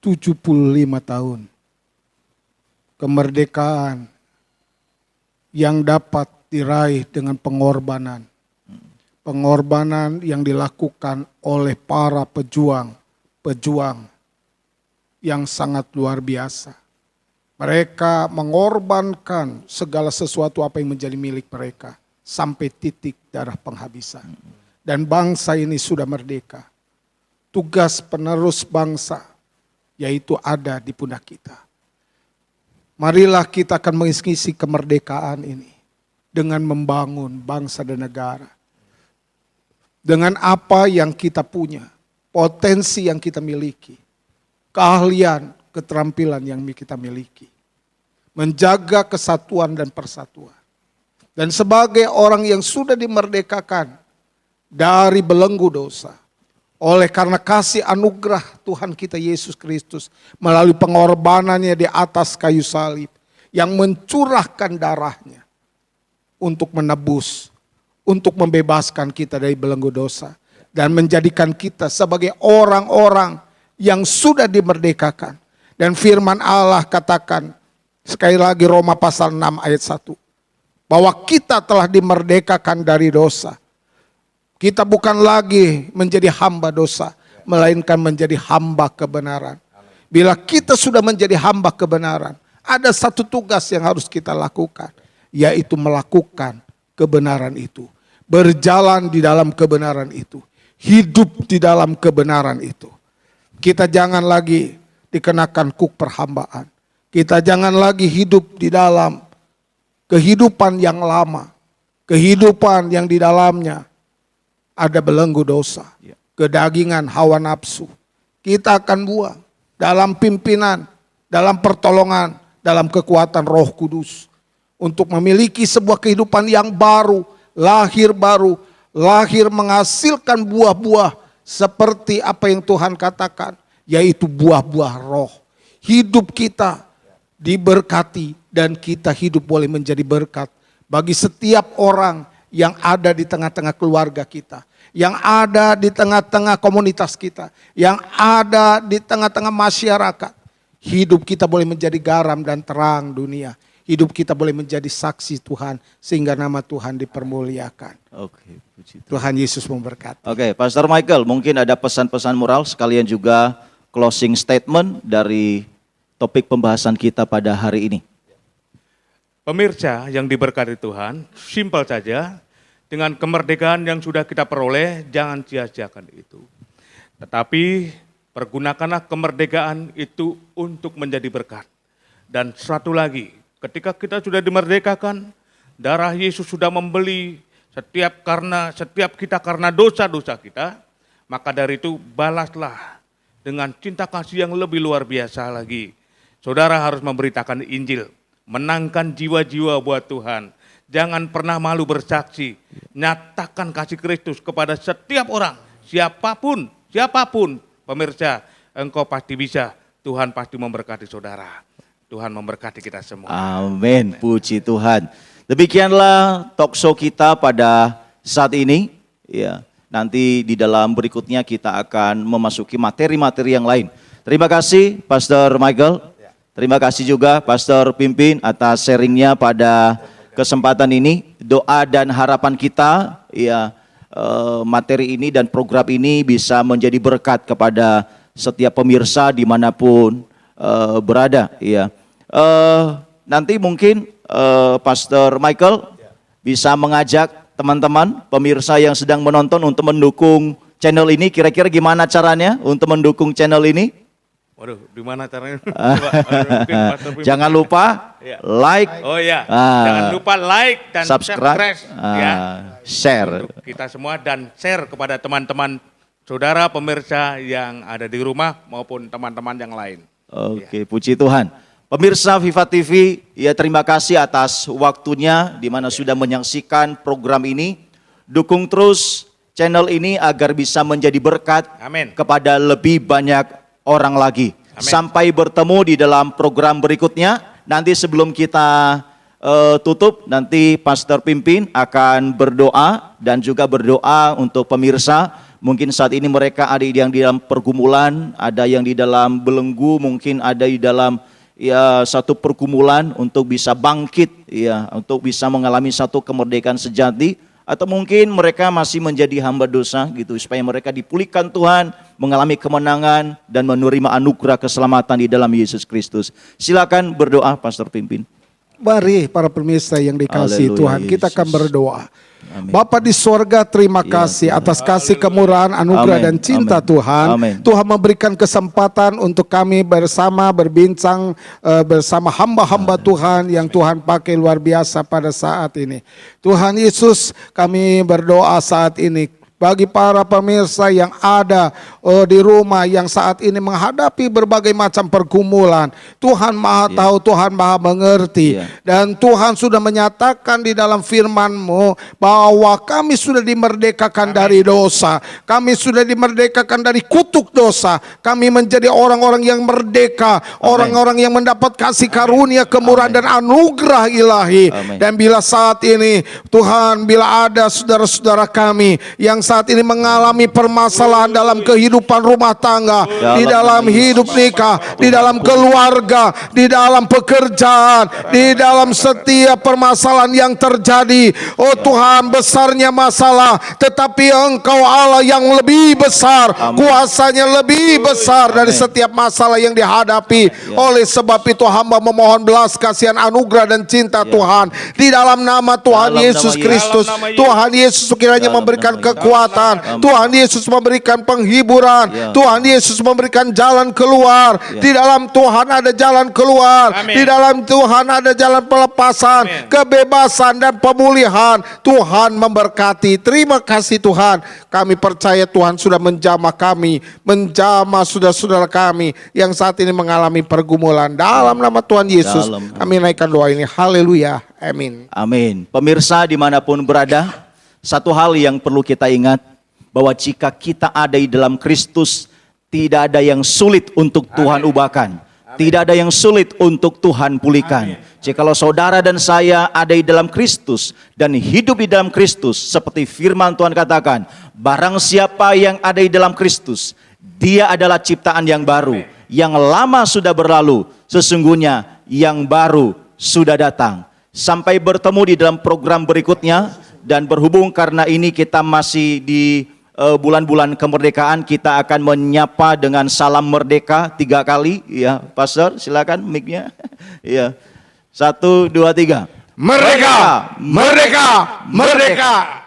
75 tahun. Kemerdekaan yang dapat diraih dengan pengorbanan. Pengorbanan yang dilakukan oleh para pejuang yang sangat luar biasa. Mereka mengorbankan segala sesuatu apa yang menjadi milik mereka sampai titik darah penghabisan. Dan bangsa ini sudah merdeka. Tugas penerus bangsa yaitu ada di pundak kita. Marilah kita akan mengisi kemerdekaan ini dengan membangun bangsa dan negara. Dengan apa yang kita punya, potensi yang kita miliki, keahlian, keterampilan yang kita miliki. Menjaga kesatuan dan persatuan. Dan sebagai orang yang sudah dimerdekakan dari belenggu dosa, oleh karena kasih anugerah Tuhan kita Yesus Kristus melalui pengorbanannya di atas kayu salib yang mencurahkan darahnya untuk menebus, untuk membebaskan kita dari belenggu dosa dan menjadikan kita sebagai orang-orang yang sudah dimerdekakan. Dan firman Allah katakan sekali lagi Roma pasal 6 ayat 1 bahwa kita telah dimerdekakan dari dosa. Kita bukan lagi menjadi hamba dosa, melainkan menjadi hamba kebenaran. Bila kita sudah menjadi hamba kebenaran, ada satu tugas yang harus kita lakukan, yaitu melakukan kebenaran itu. Berjalan di dalam kebenaran itu. Hidup di dalam kebenaran itu. Kita jangan lagi dikenakan kuk perhambaan. Kita jangan lagi hidup di dalam kehidupan yang lama. Kehidupan yang di dalamnya ada belenggu dosa, kedagingan, hawa nafsu. Kita akan buang dalam pimpinan, dalam pertolongan, dalam kekuatan Roh Kudus. Untuk memiliki sebuah kehidupan yang baru, lahir menghasilkan buah-buah seperti apa yang Tuhan katakan, yaitu buah-buah roh. Hidup kita diberkati dan kita hidup boleh menjadi berkat bagi setiap orang yang ada di tengah-tengah keluarga kita, yang ada di tengah-tengah komunitas kita, yang ada di tengah-tengah masyarakat. Hidup kita boleh menjadi garam dan terang dunia. Hidup kita boleh menjadi saksi Tuhan sehingga nama Tuhan dipermuliakan. Oke, puji Tuhan. Tuhan Yesus memberkati. Oke, Pastor Michael, mungkin ada pesan-pesan moral sekalian juga closing statement dari topik pembahasan kita pada hari ini. Pemirsa yang diberkati Tuhan, simpel saja, dengan kemerdekaan yang sudah kita peroleh, jangan sia-siakan itu. Tetapi pergunakanlah kemerdekaan itu untuk menjadi berkat. Dan satu lagi, ketika kita sudah dimerdekakan, darah Yesus sudah membeli setiap kita karena dosa-dosa kita, maka dari itu balaslah dengan cinta kasih yang lebih luar biasa lagi. Saudara harus memberitakan Injil, menangkan jiwa-jiwa buat Tuhan. Jangan pernah malu bersaksi, nyatakan kasih Kristus kepada setiap orang, siapapun, pemirsa, engkau pasti bisa, Tuhan pasti memberkati saudara. Tuhan memberkati kita semua. Amin, puji Tuhan. Demikianlah talkshow kita pada saat ini. Ya, nanti di dalam berikutnya kita akan memasuki materi-materi yang lain. Terima kasih Pastor Michael. Terima kasih juga Pastor Pimpin atas sharingnya pada kesempatan ini. Doa dan harapan kita, ya, materi ini dan program ini bisa menjadi berkat kepada setiap pemirsa dimanapun berada. Ya, nanti mungkin Pastor Michael bisa mengajak teman-teman pemirsa yang sedang menonton untuk mendukung channel ini. Kira-kira gimana caranya untuk mendukung channel ini? Waduh, gimana caranya? Jangan lupa like, jangan lupa like dan subscribe, share. Untuk kita semua dan share kepada teman-teman saudara pemirsa yang ada di rumah maupun teman-teman yang lain. Oke, puji Tuhan. Pemirsa Viva TV, ya terima kasih atas waktunya di mana sudah menyaksikan program ini. Dukung terus channel ini agar bisa menjadi berkat kepada lebih banyak orang lagi. Amin. Sampai bertemu di dalam program berikutnya. Nanti sebelum kita tutup, nanti Pastor Pimpin akan berdoa dan juga berdoa untuk pemirsa. Mungkin saat ini mereka ada yang di dalam pergumulan, ada yang di dalam belenggu, mungkin ada di dalam ya satu pergumulan untuk bisa bangkit, ya, untuk bisa mengalami satu kemerdekaan sejati. Atau mungkin mereka masih menjadi hamba dosa gitu, supaya mereka dipulihkan Tuhan, mengalami kemenangan dan menerima anugerah keselamatan di dalam Yesus Kristus. Silakan berdoa, Pastor pimpin. Mari para pemirsa yang dikasihi Haleluya, Tuhan, kita akan Yesus. berdoa. Amin. Bapa di sorga, terima kasih atas kasih kemurahan, anugerah Amin. dan cinta Amin. Tuhan. Amin. Tuhan memberikan kesempatan untuk kami bersama berbincang bersama hamba-hamba Tuhan yang Tuhan pakai luar biasa pada saat ini. Tuhan Yesus, kami berdoa saat ini bagi para pemirsa yang ada di rumah yang saat ini menghadapi berbagai macam pergumulan. Tuhan Maha tahu, Tuhan Maha mengerti. Dan Tuhan sudah menyatakan di dalam firman-Mu bahwa kami sudah dimerdekakan dari dosa. Kami sudah dimerdekakan dari kutuk dosa. Kami menjadi orang-orang yang merdeka, orang-orang yang mendapat kasih karunia, kemurahan dan anugerah ilahi. Amin. Dan bila saat ini Tuhan, bila ada saudara-saudara kami yang saat ini mengalami permasalahan dalam kehidupan rumah tangga, di dalam hidup nikah, di dalam keluarga, di dalam pekerjaan, di dalam setiap permasalahan yang terjadi. Oh Tuhan, besarnya masalah, tetapi Engkau Allah yang lebih besar, kuasanya lebih besar dari setiap masalah yang dihadapi. Oleh sebab itu hamba memohon belas kasihan, anugerah dan cinta Tuhan di dalam nama Tuhan Dalam Yesus nama Kristus. Tuhan Yesus kiranya Dalam memberikan nama kekuatan, Tuhan Yesus memberikan penghiburan, Tuhan Yesus memberikan jalan keluar. Di dalam Tuhan ada jalan keluar, di dalam Tuhan ada jalan pelepasan, kebebasan dan pemulihan. Tuhan memberkati. Terima kasih Tuhan. Kami percaya Tuhan sudah menjamah kami, menjamah saudara-saudara kami yang saat ini mengalami pergumulan. Dalam nama Tuhan Yesus kami naikkan doa ini. Haleluya. Amin. Amin. Pemirsa dimanapun berada, satu hal yang perlu kita ingat, bahwa jika kita ada di dalam Kristus, tidak ada yang sulit untuk Tuhan ubahkan. Tidak ada yang sulit untuk Tuhan pulihkan. Jikalau saudara dan saya ada di dalam Kristus dan hidup di dalam Kristus, seperti firman Tuhan katakan, barang siapa yang ada di dalam Kristus, dia adalah ciptaan yang baru. Yang lama sudah berlalu, sesungguhnya yang baru sudah datang. Sampai bertemu di dalam program berikutnya. Dan berhubung karena ini kita masih di bulan-bulan kemerdekaan, kita akan menyapa dengan salam merdeka 3 kali. Ya, Pastor, silakan mic-nya. Ya, 1, 2, 3. Merdeka, merdeka, merdeka.